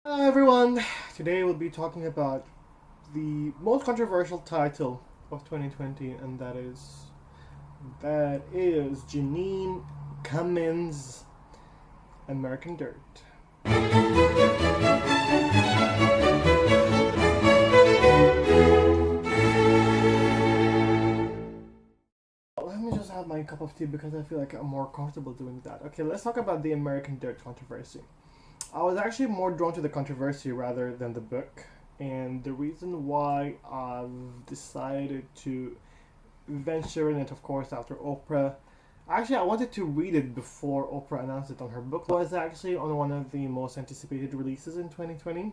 Hello everyone! Today we'll be talking about the most controversial title of 2020, and that is Jeanine Cummins' American Dirt. Let me just have my cup of tea because I feel like I'm more comfortable doing that. Okay, let's talk about the American Dirt controversy. I was actually more drawn to the controversy rather than the book, and the reason why I've decided to venture in it, of course, after Oprah. Actually, I wanted to read it before Oprah announced it on her book. It was actually on one of the most anticipated releases in 2020.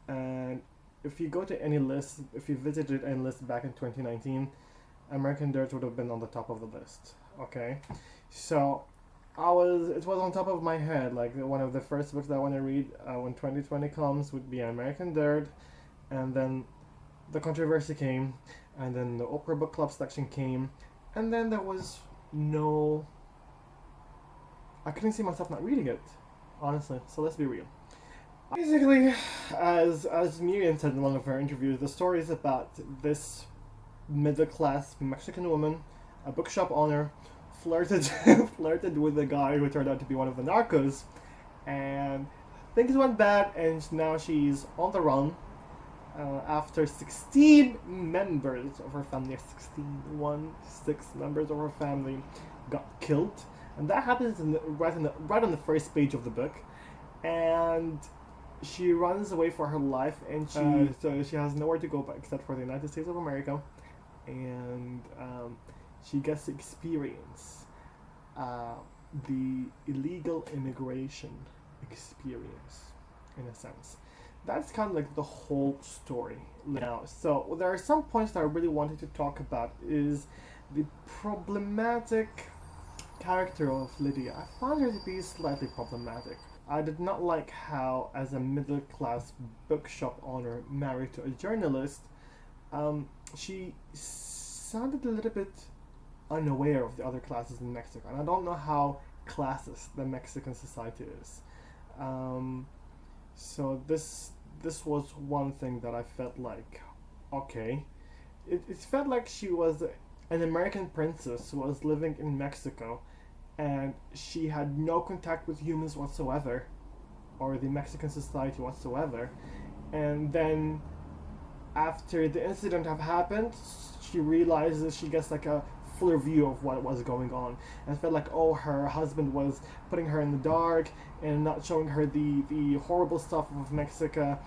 And if you go to any list, if you visited any list back in 2019, American Dirt would have been on the top of the list. Okay? So, it was on top of my head. Like, one of the first books that I want to read when 2020 comes would be American Dirt. And then the controversy came, and then the Oprah Book Club selection came, and then there was no. I couldn't see myself not reading it, honestly. So let's be real. Basically, as Miriam said in one of her interviews, the story is about this middle class Mexican woman, a bookshop owner, flirted flirted with a guy who turned out to be one of the narcos, and things went bad, and now she's on the run after 16 members of her family, 6 members of her family got killed. And that happens right on the first page of the book. And she runs away for her life, and so she has nowhere to go but except for the United States of America. And she gets to experience uh, the illegal immigration experience, in a sense. That's kind of like the whole story now. So there are some points that I really wanted to talk about. Is the problematic character of Lydia. I found her to be slightly problematic. I did not like how, as a middle class bookshop owner married to a journalist, she sounded a little bit unaware of the other classes in Mexico. And I don't know how classist the Mexican society is. Um, so this was one thing that I felt like, okay, it felt like she was an American princess who was living in Mexico, and she had no contact with humans whatsoever, or the Mexican society whatsoever. And then after the incident have happened, she realizes, she gets like a fuller view of what was going on, and felt like, oh, her husband was putting her in the dark and not showing her the horrible stuff of Mexico.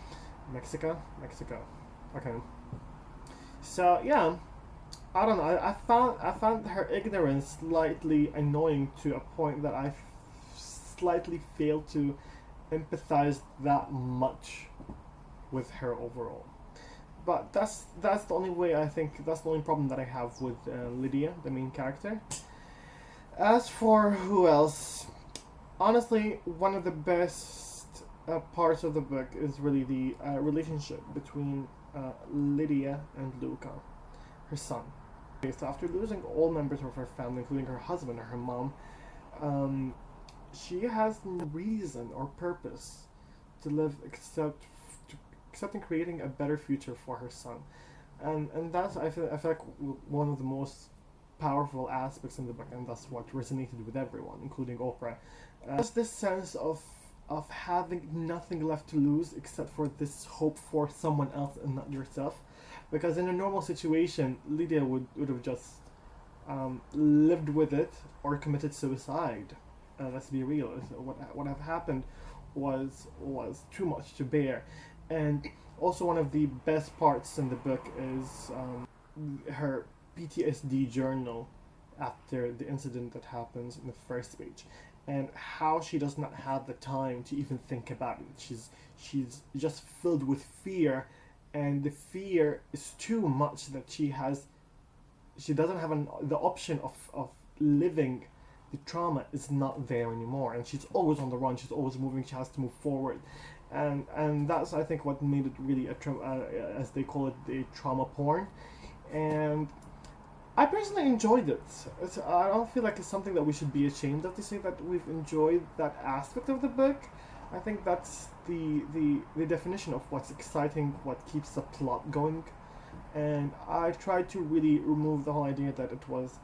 Okay. So yeah, I don't know. I found her ignorance slightly annoying to a point that slightly failed to empathize that much with her overall. But that's the only way. I think that's the only problem that I have with Lydia, the main character. As for who else, honestly, one of the best parts of the book is really the relationship between Lydia and Luca, her son. Okay, so after losing all members of her family, including her husband and her mom, um, she has no reason or purpose to live except in creating a better future for her son. And that's, I feel like one of the most powerful aspects in the book, and that's what resonated with everyone, including Oprah. Just this sense of having nothing left to lose except for this hope for someone else and not yourself. Because in a normal situation, Lydia would have just lived with it or committed suicide. Let's be real. What have happened was too much to bear. And also, one of the best parts in the book is her PTSD journal after the incident that happens in the first page, and how she does not have the time to even think about it. She's just filled with fear, and the fear is too much that she doesn't have the option of living. The trauma is not there anymore, and she's always on the run. She's always moving. She has to move forward, and that's, I think, what made it really as they call it, the trauma porn. And I personally enjoyed it. I don't feel like it's something that we should be ashamed of, to say that we've enjoyed that aspect of the book. I think that's the definition of what's exciting, what keeps the plot going. And I tried to really remove the whole idea that it was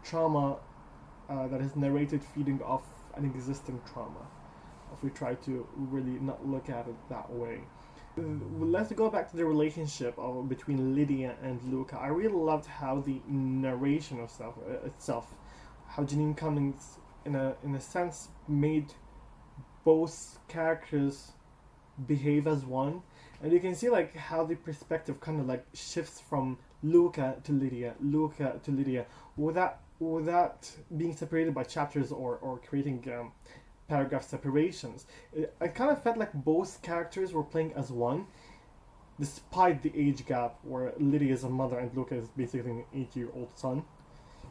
trauma that is narrated feeding off an existing trauma. If we try to really not look at it that way. Let's go back to the relationship between Lydia and Luca. I really loved how the narration of itself, how Jeanine Cummins, in a sense, made both characters behave as one, and you can see like how the perspective kind of like shifts from Luca to Lydia, without being separated by chapters or creating paragraph separations. I kind of felt like both characters were playing as one, despite the age gap, where Lydia is a mother and Luca is basically an 8-year-old son.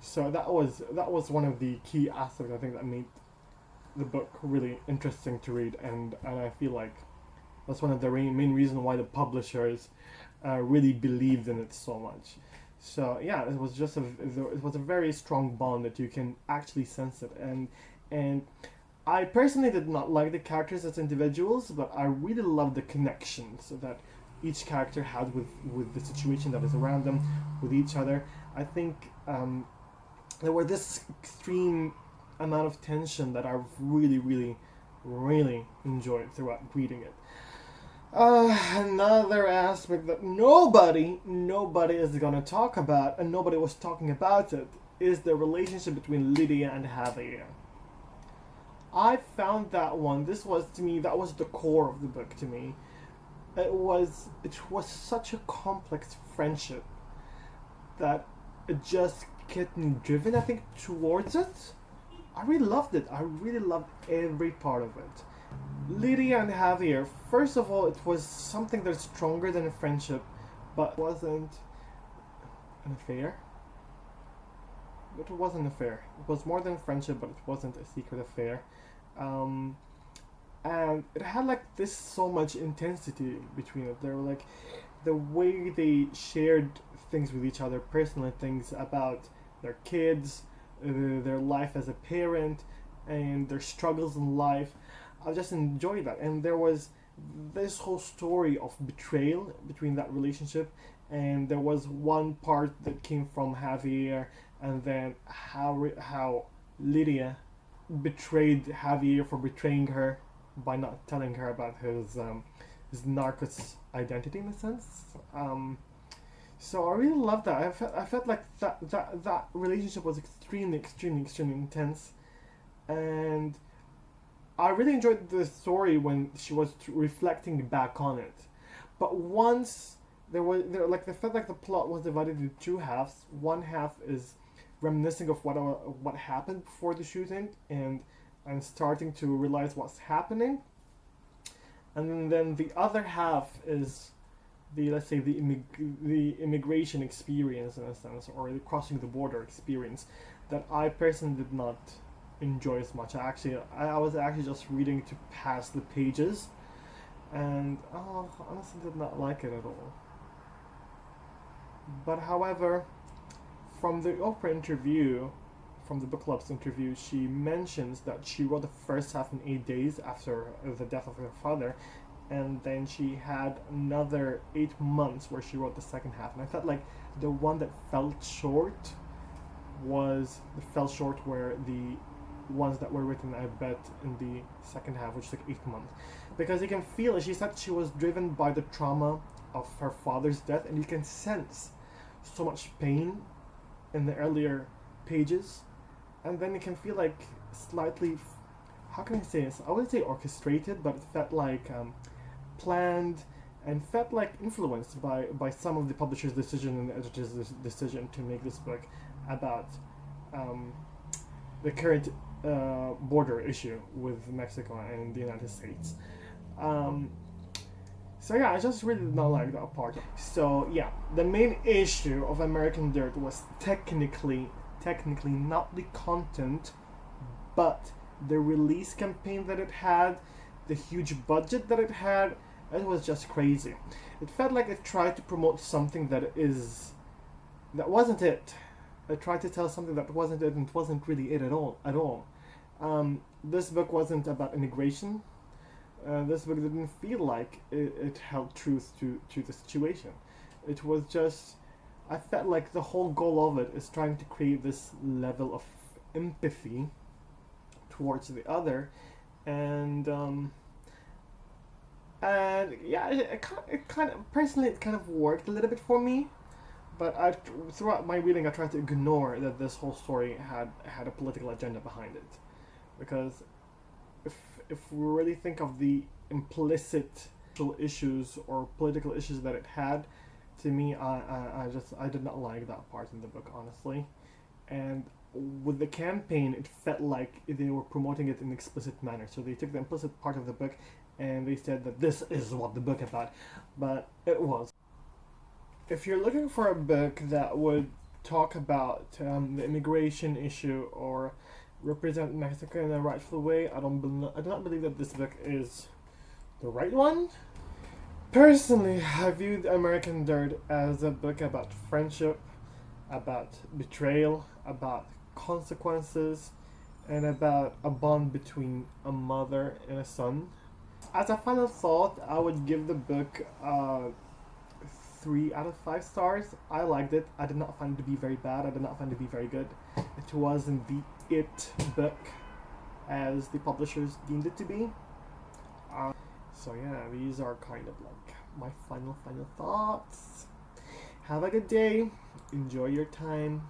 So that was one of the key aspects I think that made the book really interesting to read, and I feel like that's one of the main reasons why the publishers really believed in it so much. So yeah, it was a very strong bond that you can actually sense it, and I personally did not like the characters as individuals, but I really loved the connections that each character had with the situation that is around them, with each other. I think there were this extreme amount of tension that I really enjoyed throughout reading it. Another aspect that nobody is gonna talk about, and nobody was talking about it, is the relationship between Lydia and Javier. I found that one. This was to me. That was the core of the book to me. It was such a complex friendship that it just kept me driven, I think, towards it. I really loved it. I really loved every part of it. Lydia and Javier. First of all, it was something that's stronger than a friendship, but wasn't an affair. But it wasn't an affair. It was more than a friendship, but it wasn't a secret affair. And it had like this so much intensity between it. There were like the way they shared things with each other, personal things about their kids, their life as a parent, and their struggles in life. I just enjoyed that, and there was this whole story of betrayal between that relationship, and there was one part that came from Javier, and then how Lydia betrayed Javier for betraying her by not telling her about his narcos identity in a sense. So I really loved that. I felt like that relationship was extremely intense, and I really enjoyed the story when she was reflecting back on it. But once they felt like the plot was divided into two halves. One half is reminiscing of what happened before the shooting, and starting to realize what's happening, and then the other half is the, let's say, the immigration experience in a sense, or the crossing the border experience, that I personally did not enjoy as much. I was actually just reading to pass the pages, and honestly did not like it at all. But however, from the Oprah interview, from the book club's interview, she mentions that she wrote the first half in 8 days after the death of her father, and then she had another 8 months where she wrote the second half. And I felt like the one that fell short were the ones that were written, I bet, in the second half, which took 8 months. Because you can feel it. She said she was driven by the trauma of her father's death, and you can sense so much pain in the earlier pages, and then you can feel like slightly, how can I say this? I wouldn't say orchestrated, but it felt like planned, and felt like influenced by some of the publisher's decision and the editor's decision to make this book about the current border issue with Mexico and the United States. So yeah, I just really did not like that part. So yeah, the main issue of American Dirt was technically not the content, but the release campaign that it had, the huge budget that it had. It was just crazy. It felt like it tried to promote something that wasn't it. It tried to tell something that wasn't it, and it wasn't really it at all. This book wasn't about immigration. this book didn't feel like it held truth to the situation. It was just, I felt like the whole goal of it is trying to create this level of empathy towards the other, and yeah, it kind of personally it kind of worked a little bit for me, but throughout my reading I tried to ignore that this whole story had a political agenda behind it, because if we really think of the implicit issues or political issues that it had, to me, I did not like that part in the book, honestly. And with the campaign, it felt like they were promoting it in an explicit manner. So they took the implicit part of the book and they said that this is what the book is about, but it was. If you're looking for a book that would talk about the immigration issue or represent Mexico in a rightful way, I do not believe that this book is the right one. Personally, I viewed American Dirt as a book about friendship, about betrayal, about consequences, and about a bond between a mother and a son. As a final thought, I would give the book 3 out of 5 stars. I liked it. I did not find it to be very bad. I did not find it to be very good. It wasn't the it book as the publishers deemed it to be. So yeah, these are kind of like my final thoughts. Have a good day. Enjoy your time.